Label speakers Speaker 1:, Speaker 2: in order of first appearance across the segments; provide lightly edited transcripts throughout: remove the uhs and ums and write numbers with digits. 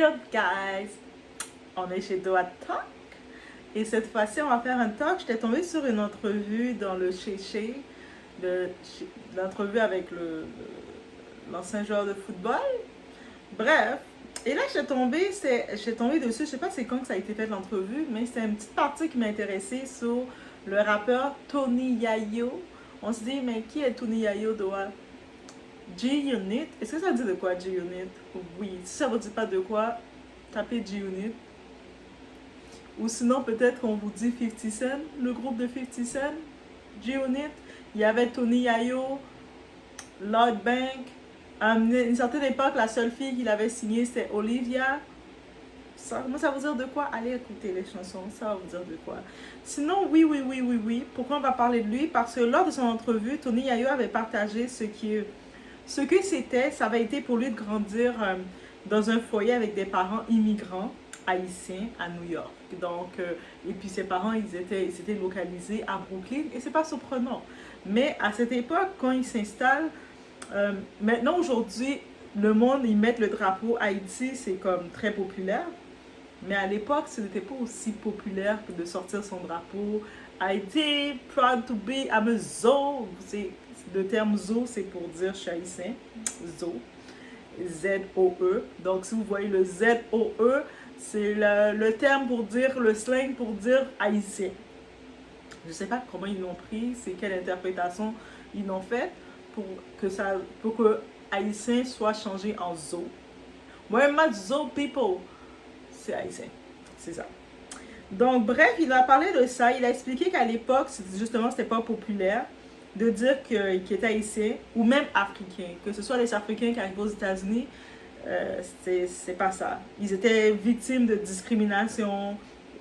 Speaker 1: Hello guys, on est chez Doha Talk et cette fois-ci on va faire un talk. J'étais tombée sur une entrevue dans le Chez, l'entrevue avec l'ancien joueur de football. Bref, et là j'étais tombée dessus, je sais pas c'est quand que ça a été fait l'entrevue, mais c'est une petite partie qui m'a intéressée sur le rappeur Tony Yayo. On se dit, mais qui est Tony Yayo, Doha? G-Unit, est-ce que ça dit de quoi G-Unit? Oui, si ça ne vous dit pas de quoi, tapez G-Unit. Ou sinon, peut-être qu'on vous dit 50 Cent, le groupe de 50 Cent, G-Unit. Il y avait Tony Yayo, Lord Bank. À une certaine époque, la seule fille qu'il avait signée, c'était Olivia. Ça va vous dire de quoi? Allez écouter les chansons, ça va vous dire de quoi. Sinon, oui. Pourquoi on va parler de lui? Parce que lors de son entrevue, Tony Yayo avait partagé ce que c'était, ça avait été pour lui de grandir dans un foyer avec des parents immigrants haïtiens à New York. Donc, et puis ses parents, ils étaient localisés à Brooklyn et c'est pas surprenant. Mais à cette époque, quand ils s'installent, maintenant aujourd'hui, le monde, ils mettent le drapeau Haïti, c'est comme très populaire. Mais à l'époque, ce n'était pas aussi populaire que de sortir son drapeau. Haïti, proud to be, I'm a Zo. Le terme Zo, c'est pour dire je suis haïtien. Zo. Z-O-E. Donc, si vous voyez le Z-O-E, c'est le terme pour dire, le slang pour dire haïtien. Je ne sais pas comment ils l'ont pris, c'est quelle interprétation ils l'ont faite pour que haïtien soit changé en Zo. Moi, ma Zo people, c'est haïtien. C'est ça. Donc, bref, il a parlé de ça. Il a expliqué qu'à l'époque, justement, c'était pas populaire de dire qu'il était haïtien ou même africain. Que ce soit les Africains qui arrivent aux États-Unis, c'est pas ça. Ils étaient victimes de discrimination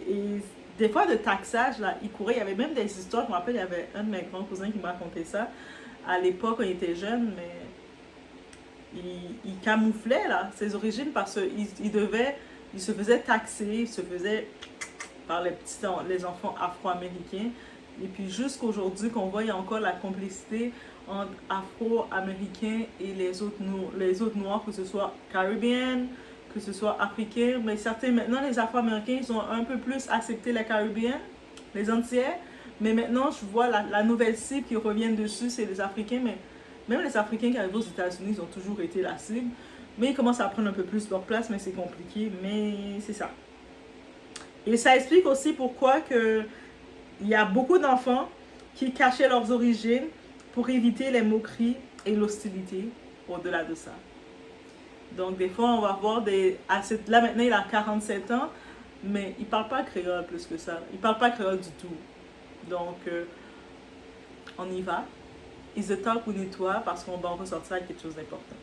Speaker 1: et des fois de taxage. Là, ils couraient. Il y avait même des histoires. Je me rappelle, il y avait un de mes grands cousins qui m'a raconté ça. À l'époque, quand il était jeune, mais il camouflait là, ses origines parce qu'il se faisait taxer, il se faisait par les enfants afro-américains. Et puis jusqu'aujourd'hui qu'on voit, il y a encore la complicité entre afro-américains et les autres noirs, que ce soit caribéens, que ce soit africains. Mais certains, maintenant, les afro-américains, ils ont un peu plus accepté les caribéens, les antillais. Mais maintenant, je vois la nouvelle cible qui revient dessus, c'est les Africains. Mais même les Africains qui arrivent aux États-Unis, ils ont toujours été la cible. Mais ils commencent à prendre un peu plus leur place, mais c'est compliqué. Mais c'est ça. Et ça explique aussi pourquoi il y a beaucoup d'enfants qui cachaient leurs origines pour éviter les moqueries et l'hostilité au-delà de ça. Donc des fois, on va voir là maintenant, il a 47 ans, mais il ne parle pas créole plus que ça. Il ne parle pas créole du tout. Donc, on y va. Is the talk we need to have parce qu'on va en ressortir avec quelque chose d'important.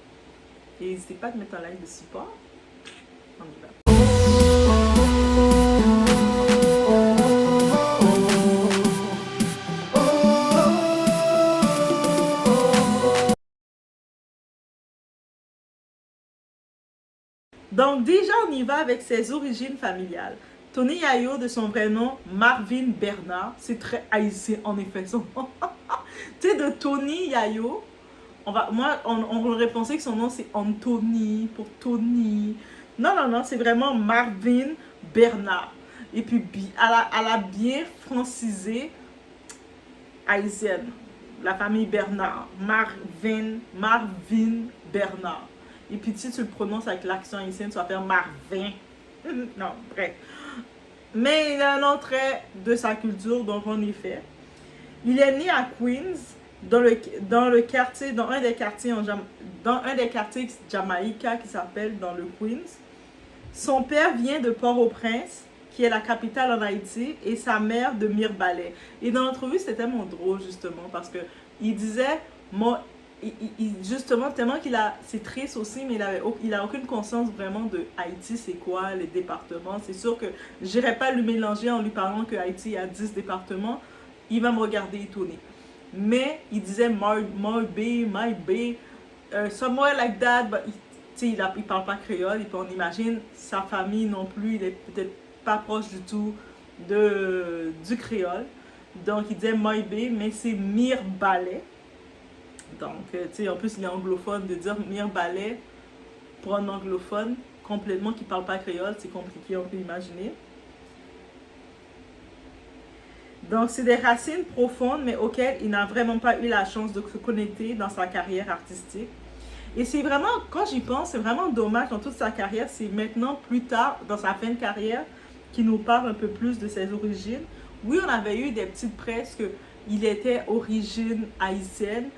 Speaker 1: Et n'hésitez pas à mettre un like de support. On y va. Donc déjà, on y va avec ses origines familiales. Tony Yayo, de son vrai nom, Marvin Bernard. C'est très haïtien, en effet, son nom. Tu sais, de Tony Yayo, on aurait pensé que son nom, c'est Anthony, pour Tony. Non, c'est vraiment Marvin Bernard. Et puis, elle a bien francisé haïtienne. La famille Bernard. Marvin Bernard. Et puis si tu le prononces avec l'accent haïtien, tu vas faire Marvin. Non, bref. Mais il a un autre trait de sa culture, donc on y fait. Il est né à Queens, dans un des quartiers Jamaïca qui s'appelle dans le Queens. Son père vient de Port-au-Prince, qui est la capitale en Haïti, et sa mère de Mirebalais. Et dans l'entrevue, c'était tellement drôle, justement, parce que il disait, justement, tellement c'est triste aussi, mais il a aucune conscience vraiment de Haïti, c'est quoi, les départements. C'est sûr que je n'irai pas lui mélanger en lui parlant que Haïti a 10 départements. Il va me regarder étonné. Mais il disait my bay, somewhere like that, but il parle pas créole, et puis on imagine sa famille non plus, il est peut-être pas proche du tout du créole. Donc il disait my bay, mais c'est Mirebalais. Donc, tu sais, en plus, il est anglophone, de dire Mirebalais pour un anglophone, complètement qui ne parlent pas créole, c'est compliqué, on peut imaginer. Donc, c'est des racines profondes, mais auxquelles il n'a vraiment pas eu la chance de se connecter dans sa carrière artistique. Et c'est vraiment, quand j'y pense, c'est vraiment dommage dans toute sa carrière. C'est maintenant, plus tard, dans sa fin de carrière, qu'il nous parle un peu plus de ses origines. Oui, on avait eu des petites presses qu'il était origine haïtienne,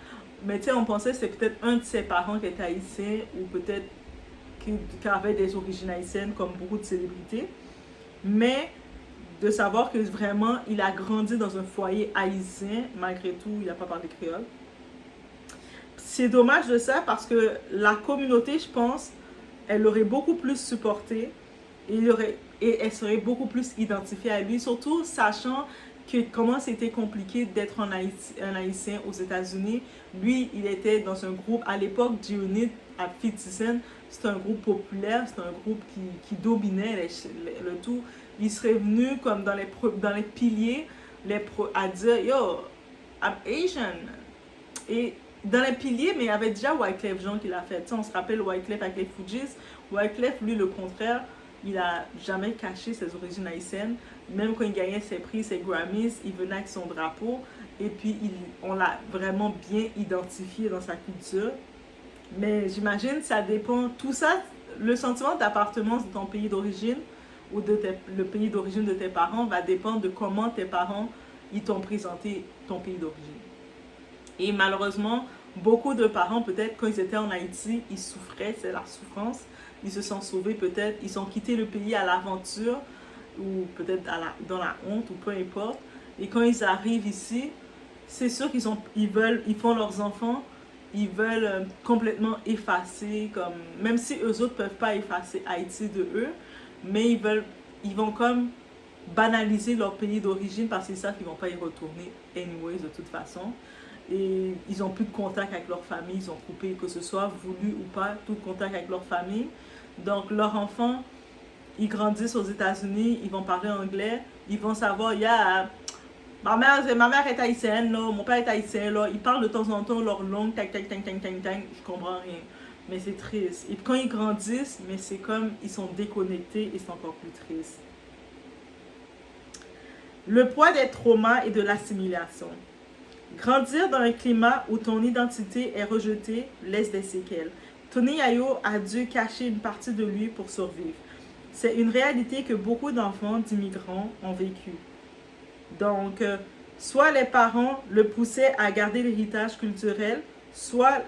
Speaker 1: mais tu sais, on pensait que c'était peut-être un de ses parents qui était haïtien, ou peut-être qui avait des origines haïtiennes, comme beaucoup de célébrités. Mais de savoir que vraiment, il a grandi dans un foyer haïtien, malgré tout, il n'a pas parlé créole. C'est dommage de ça parce que la communauté, je pense, elle l'aurait beaucoup plus supporté et elle serait beaucoup plus identifiée à lui, surtout sachant que comment c'était compliqué d'être un Haïtien aux États-Unis. Lui, il était dans un groupe, à l'époque, G-Unit, à 50 Cent, c'était un groupe populaire, c'était un groupe qui dominait le tout. Il serait venu comme dans les piliers à dire « Yo, I'm Asian ». Et dans les piliers, mais il y avait déjà Wyclef Jean qui l'a fait. Tu sais, on se rappelle Wyclef avec les Fujis. Wyclef, lui, le contraire, il a jamais caché ses origines haïtiennes. Même quand il gagnait ses prix, ses Grammys, il venait avec son drapeau. Et puis, on l'a vraiment bien identifié dans sa culture. Mais j'imagine, ça dépend. Tout ça, le sentiment d'appartenance de ton pays d'origine ou le pays d'origine de tes parents va dépendre de comment tes parents ils t'ont présenté ton pays d'origine. Et malheureusement, beaucoup de parents, peut-être, quand ils étaient en Haïti, ils souffraient, c'est la souffrance. Ils se sont sauvés, peut-être, ils ont quitté le pays à l'aventure, ou peut-être dans la honte, ou peu importe. Et quand ils arrivent ici, c'est sûr ils font leurs enfants, ils veulent complètement effacer, même si eux autres ne peuvent pas effacer Haïti de eux, mais ils vont comme banaliser leur pays d'origine parce qu'ils savent qu'ils ne vont pas y retourner anyways de toute façon. Et ils n'ont plus de contact avec leur famille, ils ont coupé, que ce soit voulu ou pas, tout contact avec leur famille. Donc leurs enfants, ils grandissent aux États-Unis, ils vont parler anglais, ils vont savoir, ma mère est haïtienne, là, mon père est haïtien, là, ils parlent de temps en temps leur langue, tac, tac, tac, tac, tac, tac, je comprends rien. Mais c'est triste. Et quand ils grandissent, mais c'est comme ils sont déconnectés et c'est encore plus triste. Le poids des traumas et de l'assimilation. Grandir dans un climat où ton identité est rejetée laisse des séquelles. Tony Yayo a dû cacher une partie de lui pour survivre. C'est une réalité que beaucoup d'enfants d'immigrants ont vécu. Donc, soit les parents le poussaient à garder l'héritage culturel, soit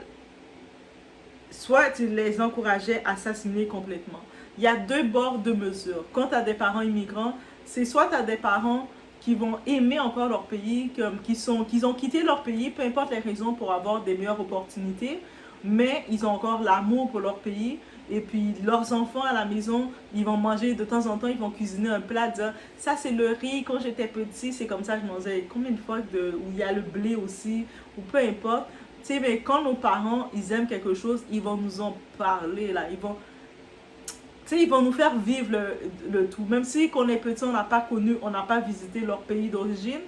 Speaker 1: ils les encourageaient à s'assimiler complètement. Il y a deux bords de mesure. Quand tu as des parents immigrants, c'est soit tu as des parents qui vont aimer encore leur pays, qu'ils ont quitté leur pays, peu importe les raisons, pour avoir des meilleures opportunités, mais ils ont encore l'amour pour leur pays. Et puis leurs enfants à la maison, ils vont manger de temps en temps, ils vont cuisiner un plat, dire ça c'est le riz, quand j'étais petit, c'est comme ça que je mangeais. Combien de fois où il y a le blé aussi, ou peu importe. Tu sais, mais quand nos parents, ils aiment quelque chose, ils vont nous en parler, là. Ils vont nous faire vivre le tout. Même si quand on est petit, on n'a pas connu, on n'a pas visité leur pays d'origine,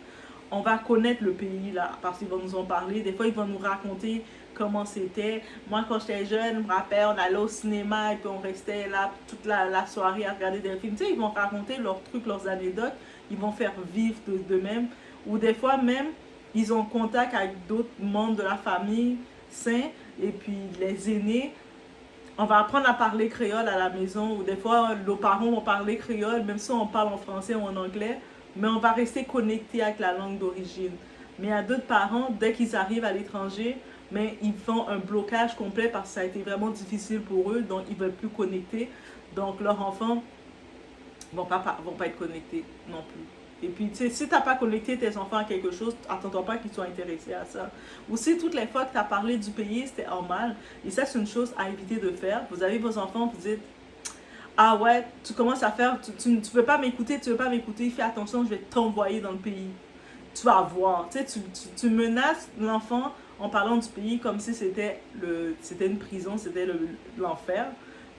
Speaker 1: on va connaître le pays là, parce qu'ils vont nous en parler. Des fois, ils vont nous raconter comment c'était. Moi, quand j'étais jeune, je me rappelle, on allait au cinéma et puis on restait là toute la soirée à regarder des films. Tu sais, ils vont raconter leurs trucs, leurs anecdotes. Ils vont faire vivre d'eux-mêmes. Ou des fois même, ils ont contact avec d'autres membres de la famille sains et puis les aînés. On va apprendre à parler créole à la maison, ou des fois, nos parents vont parler créole, même si on parle en français ou en anglais, mais on va rester connecté avec la langue d'origine. Mais il y a d'autres parents, dès qu'ils arrivent à l'étranger, mais ils font un blocage complet parce que ça a été vraiment difficile pour eux, donc ils ne veulent plus connecter. Donc leurs enfants ne vont pas être connectés non plus. Et puis, tu sais, si tu n'as pas connecté tes enfants à quelque chose, attends pas qu'ils soient intéressés à ça. Ou si toutes les fois que tu as parlé du pays, c'était en mal, et ça, c'est une chose à éviter de faire. Vous avez vos enfants, vous dites, ah ouais, tu commences à faire, tu veux pas m'écouter, fais attention, je vais t'envoyer dans le pays. Tu vas voir. Tu sais, tu menaces l'enfant en parlant du pays comme si c'était une prison, c'était l'enfer.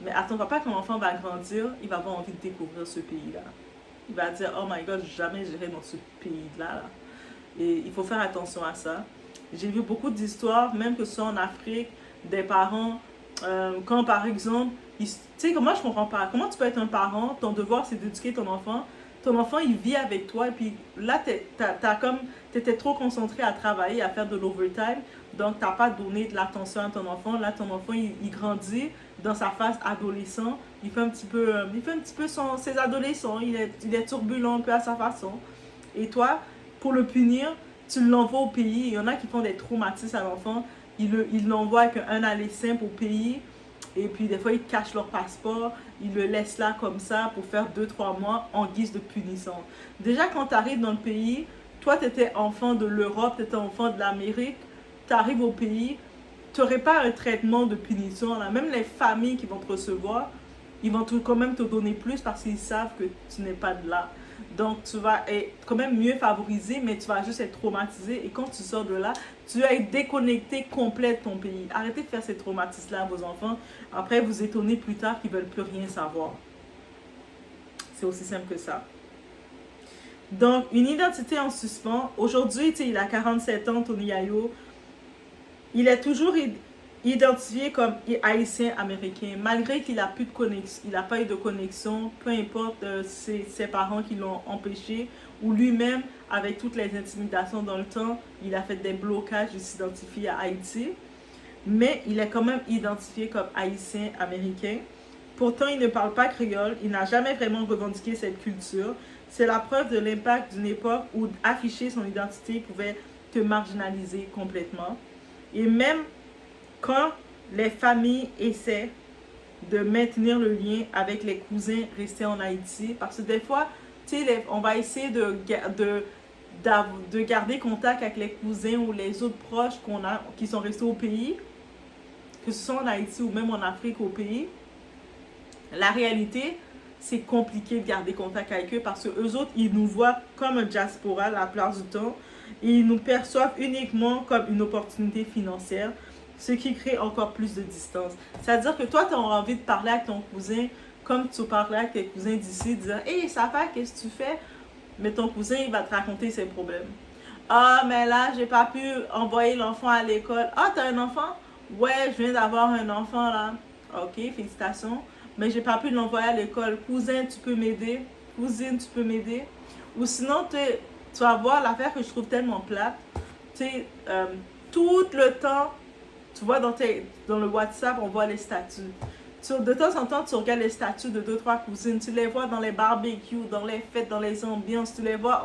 Speaker 1: Mais attends pas quand l'enfant va grandir, il va avoir envie de découvrir ce pays-là. Il va dire, oh my god, jamais j'irai dans ce pays-là. Là. Et il faut faire attention à ça. J'ai vu beaucoup d'histoires, même que ce soit en Afrique, des parents, quand par exemple, Tu sais, moi, je comprends pas. Comment tu peux être un parent, ton devoir, c'est d'éduquer ton enfant. Ton enfant, il vit avec toi, et puis là, t'étais trop concentré à travailler, à faire de l'overtime, donc t'as pas donné de l'attention à ton enfant. Là, ton enfant, il grandit dans sa phase adolescent, il fait un petit peu ses adolescents, il est turbulent un peu à sa façon. Et toi, pour le punir, tu l'envoies au pays. Il y en a qui font des traumatismes à l'enfant. Ils l'envoient avec un aller simple au pays. Et puis des fois, ils cachent leur passeport. Ils le laissent là comme ça pour faire 2 3 mois en guise de punition. Déjà, quand tu arrives dans le pays, toi, tu étais enfant de l'Europe, tu étais enfant de l'Amérique. Tu arrives au pays, tu n'aurais pas un traitement de punition. Là. Même les familles qui vont te recevoir, ils vont quand même te donner plus parce qu'ils savent que tu n'es pas de là. Donc, tu vas être quand même mieux favorisé, mais tu vas juste être traumatisé. Et quand tu sors de là, tu vas être déconnecté complet de ton pays. Arrêtez de faire ces traumatismes-là à vos enfants. Après, vous étonnez plus tard qu'ils ne veulent plus rien savoir. C'est aussi simple que ça. Donc, une identité en suspens. Aujourd'hui, il a 47 ans, Tony Yayo. Il est toujours identifié comme haïtien-américain, malgré qu'il n'a plus de connexion, il n'a pas eu de connexion, peu importe ses parents qui l'ont empêché, ou lui-même, avec toutes les intimidations dans le temps, il a fait des blocages, il s'identifie à Haïti, mais il est quand même identifié comme haïtien-américain. Pourtant, il ne parle pas créole, il n'a jamais vraiment revendiqué cette culture. C'est la preuve de l'impact d'une époque où afficher son identité pouvait te marginaliser complètement. Et même quand les familles essaient de maintenir le lien avec les cousins restés en Haïti, parce que des fois, on va essayer de garder contact avec les cousins ou les autres proches qui sont restés au pays, que ce soit en Haïti ou même en Afrique au pays. La réalité, c'est compliqué de garder contact avec eux parce que eux autres, ils nous voient comme un diaspora la plupart du temps et ils nous perçoivent uniquement comme une opportunité financière, ce qui crée encore plus de distance. C'est-à-dire que toi, tu as envie de parler avec ton cousin comme tu parlais avec tes cousins d'ici, dire « Hey, ça va, qu'est-ce que tu fais? » Mais ton cousin, il va te raconter ses problèmes. « Ah, mais là, j'ai pas pu envoyer l'enfant à l'école. »« Ah, t'as un enfant? »« Ouais, je viens d'avoir un enfant là. »« Ok, félicitations. » Mais j'ai pas pu l'envoyer à l'école. Cousin, tu peux m'aider? Cousine, tu peux m'aider? Ou sinon, tu vas voir l'affaire que je trouve tellement plate. Tu sais, tout le temps, tu vois dans le WhatsApp, on voit les statuts. De temps en temps, tu regardes les statuts de 2 3 cousines. Tu les vois dans les barbecues, dans les fêtes, dans les ambiances. Tu les vois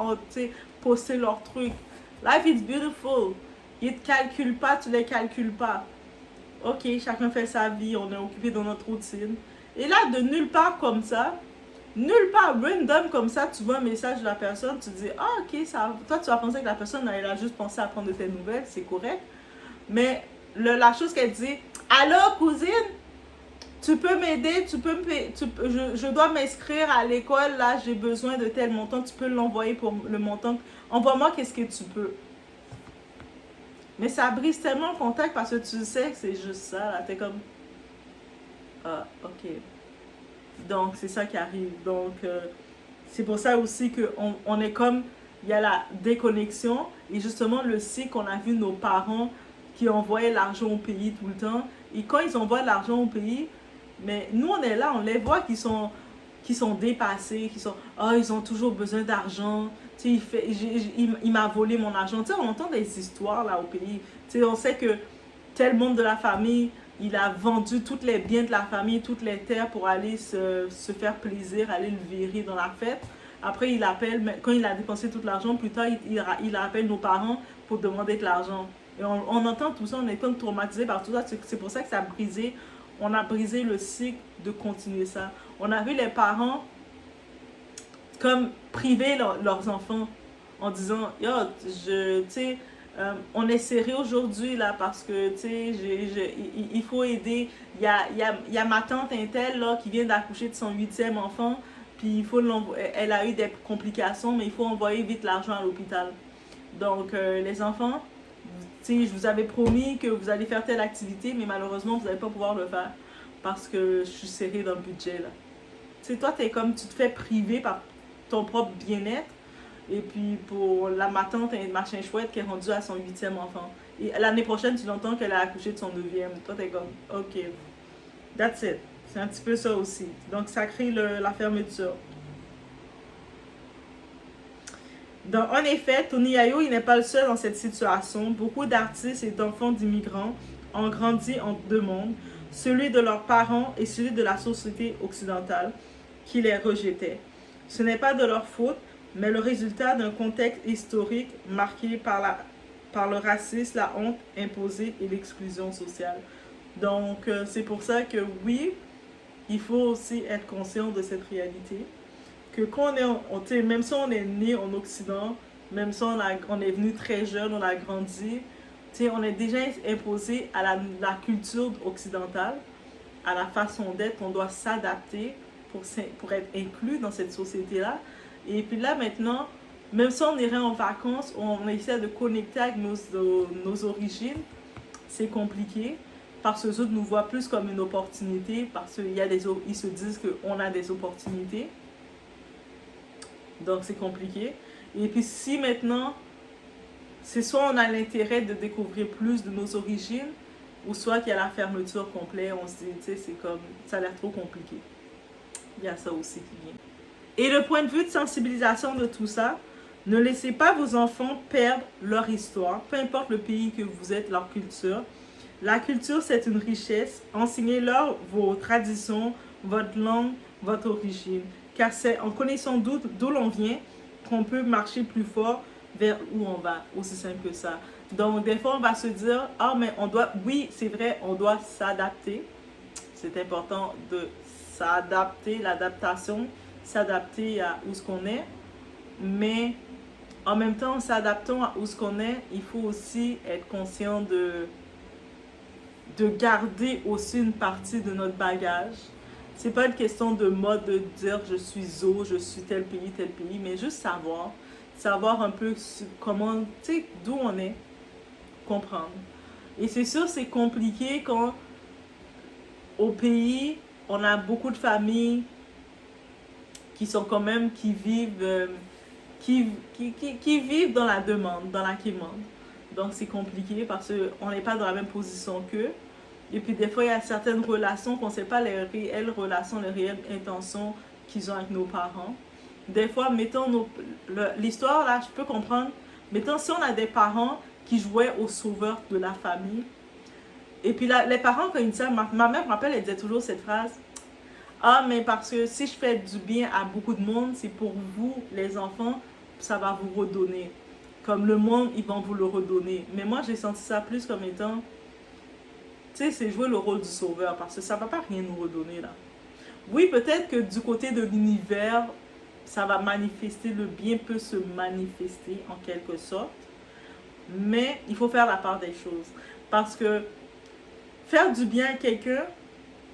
Speaker 1: poster leurs trucs. Life is beautiful. Ils ne te calculent pas, tu les calcules pas. Ok, chacun fait sa vie, on est occupé dans notre routine. Et là, de nulle part comme ça, nulle part random comme ça, tu vois un message de la personne, tu te dis, ah ok, toi tu vas penser que la personne, elle a juste pensé à prendre de tes nouvelles, c'est correct. Mais la chose qu'elle dit, allô cousine, tu peux m'aider, je dois m'inscrire à l'école, là j'ai besoin de tel montant, tu peux l'envoyer pour le montant, envoie-moi qu'est-ce que tu peux. Mais ça brise tellement le contact parce que tu sais que c'est juste ça, là, t'es comme, ah, ok. Donc, c'est ça qui arrive. Donc, c'est pour ça aussi qu'on est comme, il y a la déconnexion et justement le cycle qu'on a vu nos parents qui envoyaient l'argent au pays tout le temps. Et quand ils envoient l'argent au pays, mais nous, on est là, on les voit qui sont dépassés, qui sont, oh, ils ont toujours besoin d'argent. Tu sais, il m'a volé mon argent. Tu sais, on entend des histoires là au pays. Tu sais, on sait que tel membre de la famille, il a vendu tous les biens de la famille, toutes les terres pour aller se faire plaisir, aller le virer dans la fête. Après, il appelle, quand il a dépensé tout l'argent, plus tard, il appelle nos parents pour demander de l'argent. Et on entend tout ça, on est comme traumatisé par tout ça. C'est pour ça que ça a brisé, on a brisé le cycle de continuer ça. On a vu les parents comme priver leurs enfants en disant, yo, tu sais, on est serré aujourd'hui là parce que tu sais il faut aider, il y a ma tante Intel là qui vient d'accoucher de son 8e enfant, puis elle a eu des complications, mais il faut envoyer vite l'argent à l'hôpital. Donc les enfants, tu sais, je vous avais promis que vous allez faire telle activité, mais malheureusement vous n'allez pas pouvoir le faire parce que je suis serré dans le budget là. Tu sais, toi tu te fais priver par ton propre bien-être. Et puis pour ma tante, un machin chouette qui est rendue à son 8e enfant. Et l'année prochaine, tu l'entends qu'elle a accouché de son 9e. Toi, t'es comme, ok, that's it. C'est un petit peu ça aussi. Donc, ça crée la fermeture. Donc, en effet, Tony Yayo, il n'est pas le seul dans cette situation. Beaucoup d'artistes et d'enfants d'immigrants ont grandi en deux mondes, celui de leurs parents et celui de la société occidentale qui les rejetait. Ce n'est pas de leur faute, mais le résultat d'un contexte historique marqué par le racisme, la honte imposée et l'exclusion sociale. Donc, c'est pour ça que oui, il faut aussi être conscient de cette réalité. Que quand même si on est né en Occident, même si on est venu très jeune, on a grandi, on est déjà imposé à la culture occidentale, à la façon d'être, on doit s'adapter pour être inclus dans cette société-là. Et puis là, maintenant, même si on irait en vacances, on essaie de connecter avec nos origines, c'est compliqué parce que les autres nous voient plus comme une opportunité, parce qu'ils se disent qu'on a des opportunités. Donc, c'est compliqué. Et puis, si maintenant, c'est soit on a l'intérêt de découvrir plus de nos origines, ou soit qu'il y a la fermeture complète, on se dit, tu sais, c'est comme, ça a l'air trop compliqué. Il y a ça aussi qui vient. Et le point de vue de sensibilisation de tout ça, ne laissez pas vos enfants perdre leur histoire, peu importe le pays que vous êtes, leur culture. La culture, c'est une richesse. Enseignez-leur vos traditions, votre langue, votre origine. Car c'est en connaissant d'où l'on vient qu'on peut marcher plus fort vers où on va. Aussi simple que ça. Donc, des fois, on va se dire, ah, mais on doit, oui, c'est vrai, on doit s'adapter. C'est important de s'adapter, l'adaptation, s'adapter à où ce qu'on est. Mais en même temps, en s'adaptant à où ce qu'on est, il faut aussi être conscient de garder aussi une partie de notre bagage. C'est pas une question de mode de dire je suis zo, je suis tel pays, mais juste savoir un peu comment, tu sais, d'où on est, comprendre. Et c'est sûr, c'est compliqué quand au pays, on a beaucoup de familles qui sont quand même, qui vivent dans la demande, dans la quémande. Donc c'est compliqué parce qu'on n'est pas dans la même position qu'eux. Et puis des fois, il y a certaines relations qu'on ne sait pas les réelles relations, les réelles intentions qu'ils ont avec nos parents. Des fois, mettons l'histoire là, je peux comprendre. Mettons, si on a des parents qui jouaient au sauveur de la famille, et puis là, les parents, quand ils disent ça, ma mère me rappelle, elle disait toujours cette phrase. Ah, mais parce que si je fais du bien à beaucoup de monde, c'est pour vous, les enfants, ça va vous redonner. Comme le monde, ils vont vous le redonner. Mais moi, j'ai senti ça plus comme étant, tu sais, c'est jouer le rôle du sauveur, parce que ça ne va pas rien nous redonner, là. Oui, peut-être que du côté de l'univers, ça va manifester, le bien peut se manifester en quelque sorte. Mais il faut faire la part des choses. Parce que faire du bien à quelqu'un,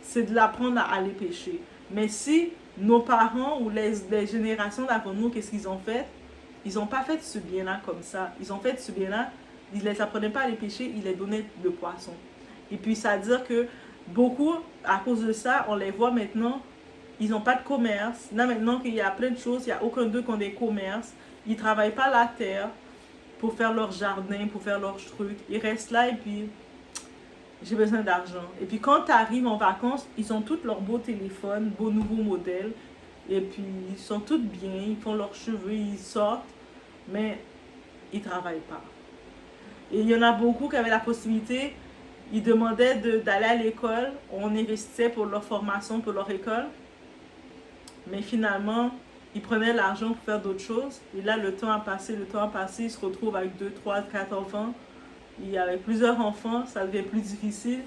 Speaker 1: c'est de l'apprendre à aller pécher. Mais si nos parents ou les générations d'avant nous, qu'est-ce qu'ils ont fait? Ils n'ont pas fait ce bien-là comme ça. Ils ont fait ce bien-là, ils ne les apprenaient pas à aller pécher, ils les donnaient le poisson. Et puis ça veut dire que beaucoup, à cause de ça, on les voit maintenant, ils n'ont pas de commerce. Là maintenant qu'il y a plein de choses, il n'y a aucun d'eux qui ont des commerces. Ils ne travaillent pas la terre pour faire leur jardin, pour faire leurs trucs. Ils restent là et puis j'ai besoin d'argent. Et puis quand tu arrives en vacances, ils ont tous leurs beaux téléphones, beaux nouveaux modèles. Et puis ils sont tous bien, ils font leurs cheveux, ils sortent, mais ils ne travaillent pas. Et il y en a beaucoup qui avaient la possibilité, ils demandaient d'aller à l'école, on investissait pour leur formation, pour leur école. Mais finalement, ils prenaient l'argent pour faire d'autres choses. Et là, le temps a passé, ils se retrouvent avec 2, 3, 4 enfants. Et avec plusieurs enfants, ça devient plus difficile.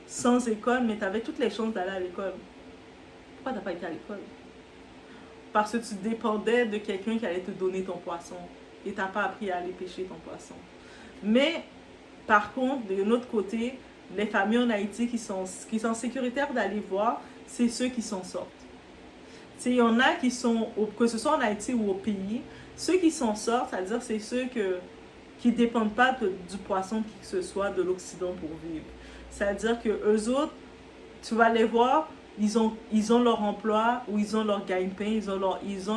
Speaker 1: Sans école, mais tu avais toutes les chances d'aller à l'école. Pourquoi tu n'as pas été à l'école? Parce que tu dépendais de quelqu'un qui allait te donner ton poisson. Et tu n'as pas appris à aller pêcher ton poisson. Mais, par contre, de l'autre côté, les familles en Haïti qui sont sécuritaires d'aller voir, c'est ceux qui s'en sortent. Il y en a qui sont, que ce soit en Haïti ou au pays, ceux qui s'en sortent, c'est-à-dire c'est ceux qui ne dépendent pas du poisson qui que ce soit de l'Occident pour vivre. C'est-à-dire que eux autres, tu vas les voir, ils ont leur emploi ou ils ont leur gagne-pain, ils ont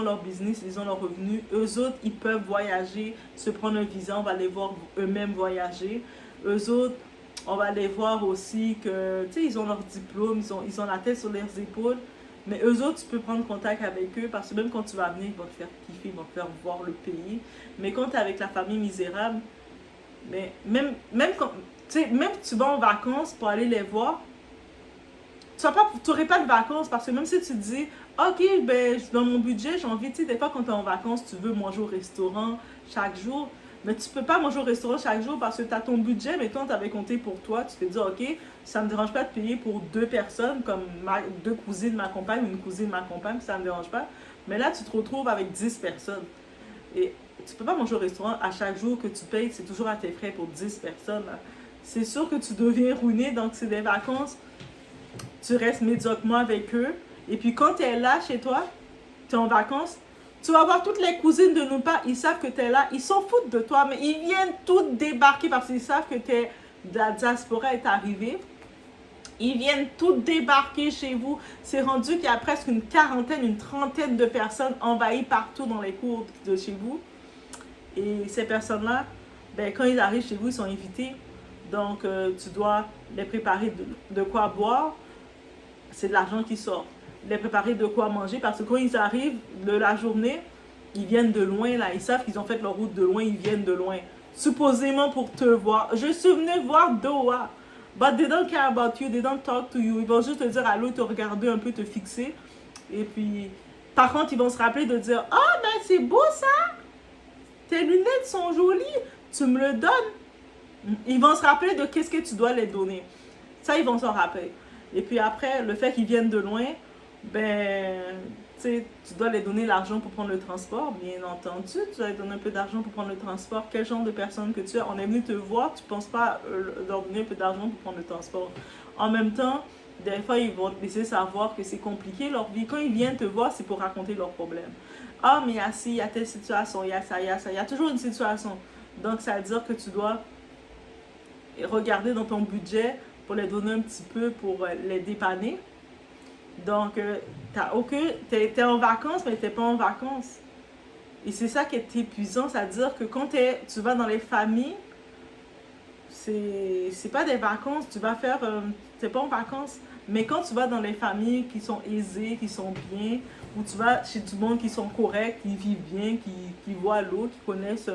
Speaker 1: leur business, ils ont leur revenu. Eux autres, ils peuvent voyager, se prendre un visa, on va les voir eux-mêmes voyager. Eux autres, On va les voir aussi que, tu sais, ils ont leur diplôme, ils ont la tête sur leurs épaules. Mais eux autres, tu peux prendre contact avec eux parce que même quand tu vas venir, ils vont te faire kiffer, ils vont te faire voir le pays. Mais quand tu es avec la famille misérable, mais même quand, tu sais, même que tu vas en vacances pour aller les voir, tu n'aurais pas de vacances parce que même si tu te dis, ok, ben, dans mon budget, j'ai envie, tu sais, des fois quand tu es en vacances, tu veux manger au restaurant chaque jour, mais tu peux pas manger au restaurant chaque jour parce que tu as ton budget, mais toi, tu avais compté pour toi, tu t'es dit, ok, ça me dérange pas de payer pour deux personnes, comme deux cousines m'accompagnent, une cousine m'accompagne, ça me dérange pas. Mais là, tu te retrouves avec 10 personnes. Et tu peux pas manger au restaurant à chaque jour que tu payes, c'est toujours à tes frais pour 10 personnes. C'est sûr que tu deviens ruiné, donc c'est des vacances, tu restes médiocrement avec eux. Et puis quand tu es là chez toi, tu es en vacances, tu vas voir toutes les cousines de nos pas, ils savent que tu es là, ils s'en foutent de toi, mais ils viennent toutes débarquer parce qu'ils savent que la diaspora est arrivée. Ils viennent toutes débarquer chez vous. C'est rendu qu'il y a presque une quarantaine, une trentaine de personnes envahies partout dans les cours de chez vous. Et ces personnes-là, ben, quand ils arrivent chez vous, ils sont invités. Donc, tu dois les préparer de quoi boire. C'est de l'argent qui sort. Les préparer de quoi manger parce que quand ils arrivent de la journée, ils viennent de loin là. Ils savent qu'ils ont fait leur route de loin, ils viennent de loin. Supposément pour te voir. Je suis venue voir Doha. But they don't care about you, they don't talk to you. Ils vont juste te dire allô, te regarder un peu, te fixer. Et puis, par contre, ils vont se rappeler de dire oh, ben c'est beau ça! Tes lunettes sont jolies, tu me le donnes. Ils vont se rappeler de qu'est-ce que tu dois les donner. Ça, ils vont s'en rappeler. Et puis après, le fait qu'ils viennent de loin, ben, tu dois les donner l'argent pour prendre le transport, bien entendu. Tu dois les donner un peu d'argent pour prendre le transport. Quel genre de personne que tu es? On est venu te voir, tu ne penses pas leur donner un peu d'argent pour prendre le transport. En même temps, des fois, ils vont te laisser savoir que c'est compliqué leur vie. Quand ils viennent te voir, c'est pour raconter leurs problèmes. Ah, mais il y a ci, il y a telle situation, il y a ça, il y a ça. Il y a toujours une situation. Donc, ça veut dire que tu dois regarder dans ton budget pour les donner un petit peu pour les dépanner. Donc, t'es en vacances, mais t'es pas en vacances. Et c'est ça qui est épuisant, c'est-à-dire que quand tu vas dans les familles, c'est pas des vacances, tu vas faire, t'es pas en vacances. Mais quand tu vas dans les familles qui sont aisées, qui sont bien, ou tu vas chez du monde qui sont corrects, qui vivent bien, qui voient l'eau, qui connaissent,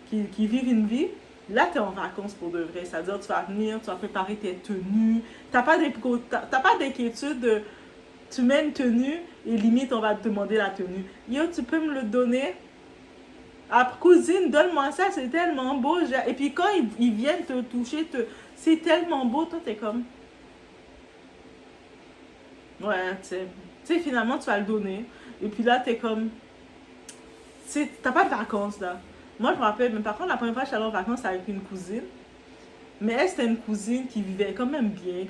Speaker 1: qui vivent une vie, là, tu es en vacances pour de vrai. C'est-à-dire, tu vas venir, tu vas préparer tes tenues. Tu n'as pas d'inquiétude de... Tu mets une tenue et limite, on va te demander la tenue. Yo, tu peux me le donner? Ah, cousine, donne-moi ça, c'est tellement beau. Et puis quand ils viennent te toucher, c'est tellement beau. Toi, t'es comme... Ouais, tu sais, finalement, tu vas le donner. Et puis là, t'es comme... T'as pas de vacances, là. Moi, je me rappelle, mais par contre, la première fois que je suis allée en vacances, c'était avec une cousine. Mais elle, c'était une cousine qui vivait quand même bien,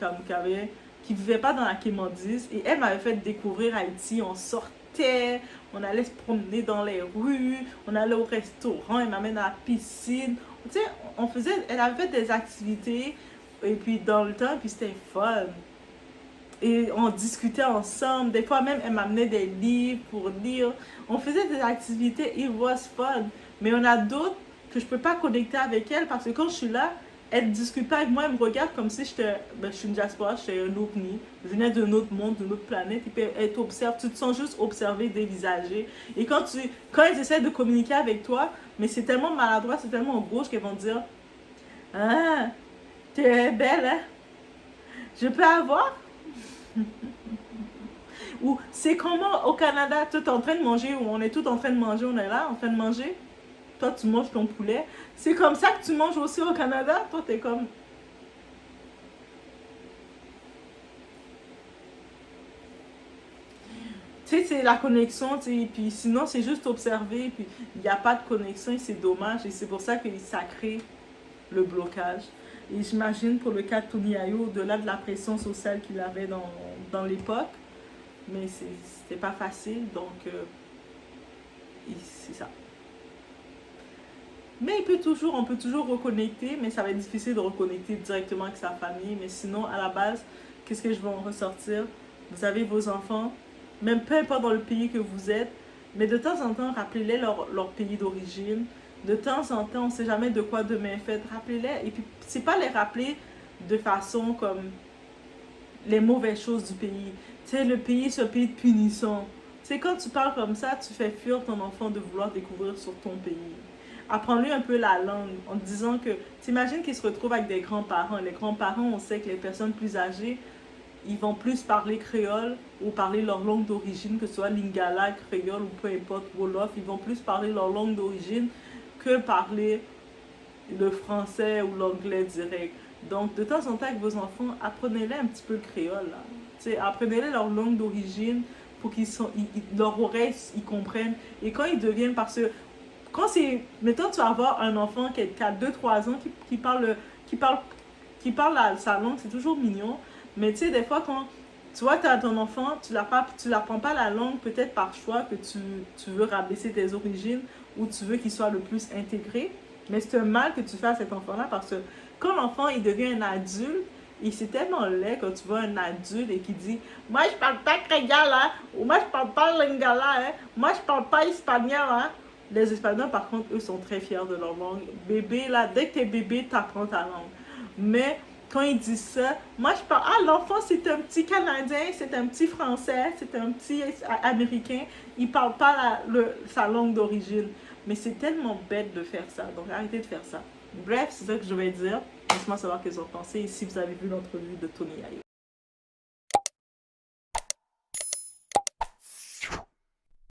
Speaker 1: qui vivait pas dans la quémandise. Et elle m'avait fait découvrir Haïti. On sortait, on allait se promener dans les rues, on allait au restaurant, elle m'amène à la piscine. Tu sais, elle avait fait des activités, et puis dans le temps, puis c'était fun. Et on discutait ensemble. Des fois même, elle m'amenait des livres pour lire. On faisait des activités, it was fun. Mais il y en a d'autres que je ne peux pas connecter avec elle parce que quand je suis là, elle ne discute pas avec moi, elle me regarde comme si je suis une diaspora, j'étais un ovni. Je venais d'un autre monde, d'une autre planète. Et puis elle t'observe, tu te sens juste observé, dévisagé. Et quand elles essaient de communiquer avec toi, mais c'est tellement maladroit, c'est tellement gauche qu'elles vont dire ah, tu es belle, hein? Je peux avoir? Ou c'est comment au Canada, tu es en train de manger, ou on est tous en train de manger, on est là en train de manger. Toi, tu manges ton poulet. C'est comme ça que tu manges aussi au Canada. Toi, t'es comme... Tu sais, c'est la connexion, tu sais, puis sinon, c'est juste observer, puis il n'y a pas de connexion et c'est dommage. Et c'est pour ça que ça crée le blocage. Et j'imagine pour le cas de Tony Ayo, au-delà de la pression sociale qu'il avait dans l'époque, mais c'était pas facile, donc c'est ça. Mais on peut toujours reconnecter, mais ça va être difficile de reconnecter directement avec sa famille. Mais sinon, à la base, qu'est-ce que je vais en ressortir? Vous avez vos enfants, même peu importe dans le pays que vous êtes, mais de temps en temps, rappelez-les leur pays d'origine. De temps en temps, on ne sait jamais de quoi demain est fait. Rappelez-les. Et puis, c'est pas les rappeler de façon comme les mauvaises choses du pays. Tu sais, le pays, c'est un pays de punition. Tu sais, quand tu parles comme ça, tu fais fuir ton enfant de vouloir découvrir sur ton pays. Apprends-lui un peu la langue en disant que, t'imagines qu'il se retrouve avec des grands-parents. Les grands-parents, on sait que les personnes plus âgées, ils vont plus parler créole ou parler leur langue d'origine, que ce soit lingala, créole ou peu importe, wolof. Ils vont plus parler leur langue d'origine que parler le français ou l'anglais direct. Donc, de temps en temps, avec vos enfants, apprenez-les un petit peu le créole. Là. T'sais, apprenez-les leur langue d'origine pour qu'ils sont, leur oreille, ils comprennent. Et quand ils deviennent, parce que quand c'est, mettons, tu vas avoir un enfant qui a 2-3 ans qui parle, qui parle sa langue, c'est toujours mignon. Mais tu sais, des fois, quand tu vois, tu as ton enfant, tu l'apprends pas la langue, peut-être par choix que tu veux rabaisser tes origines ou tu veux qu'il soit le plus intégré. Mais c'est un mal que tu fais à cet enfant-là parce que quand l'enfant il devient un adulte, et c'est tellement laid quand tu vois un adulte et qui dit moi je parle pas créole là, ou moi je parle pas lingala, hein, moi je parle pas espagnol. Hein. Les Espagnols par contre eux sont très fiers de leur langue. Bébé là, dès que t'es bébé, t'apprends ta langue. Mais quand ils disent ça, moi je parle, ah l'enfant c'est un petit Canadien, c'est un petit Français, c'est un petit Américain, il parle pas sa langue d'origine. Mais c'est tellement bête de faire ça, donc arrêtez de faire ça. Bref, c'est ça que je vais dire. Laissez-moi savoir ce que vous en pensez et si vous avez vu l'entrevue de Tony Ayo.